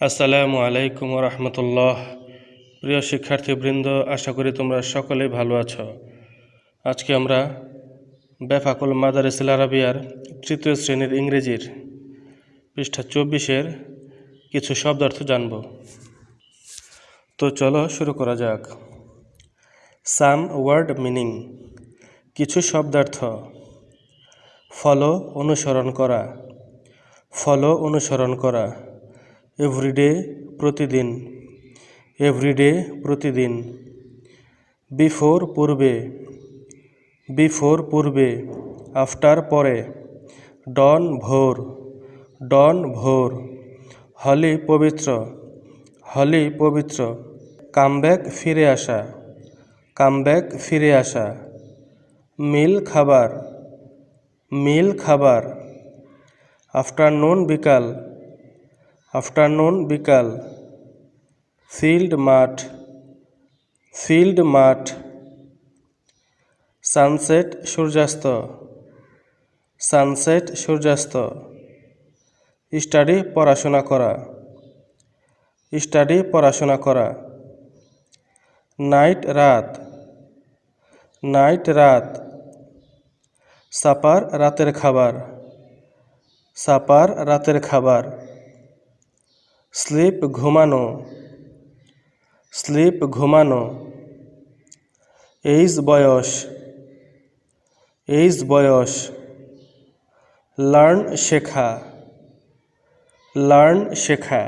আসসালামু আলাইকুম রহমতুল্লাহ। প্রিয় শিক্ষার্থীবৃন্দ, আশা করি তোমরা সকলেই ভালো আছো। আজকে আমরা বেফাকুল মাদারিসিল আরাবিয়ার তৃতীয় শ্রেণীর ইংরেজির পৃষ্ঠা 24-এর কিছু শব্দার্থ জানব। তো চলো শুরু করা যাক। সাম ওয়ার্ড মিনিং, কিছু শব্দার্থ। ফলো, অনুসরণ করা। ফলো, অনুসরণ করা। এভরিডে, প্রতিদিন। এভরিডে, প্রতিদিন। বিফোর, পূর্বে। বিফোর, পূর্বে। আফটার, পরে। ডন, ভোর। ডন, ভোর। হলি, পবিত্র। হলি, পবিত্র। কামব্যাক, ফিরে আসা। কামব্যাক, ফিরে আসা। মিল, খাবার। মিল, খাবার। আফটারনুন, বিকাল। আফটারনুন, বিকাল। ফিল্ড, মাঠ। ফিল্ড, মাঠ। সানসেট, সূর্যাস্ত। সানসেট, সূর্যাস্ত। স্টাডি, পড়াশোনা করা। স্টাডি, পড়াশোনা করা। নাইট, রাত। নাইট, রাত। সাপার, রাতের খাবার। সাপার, রাতের খাবার। স্লিপ, ঘুমানো। স্লিপ, ঘুমানো। এইজ, বয়স। এইজ, বয়স। লার্ন, শেখা। লার্ন, শেখা।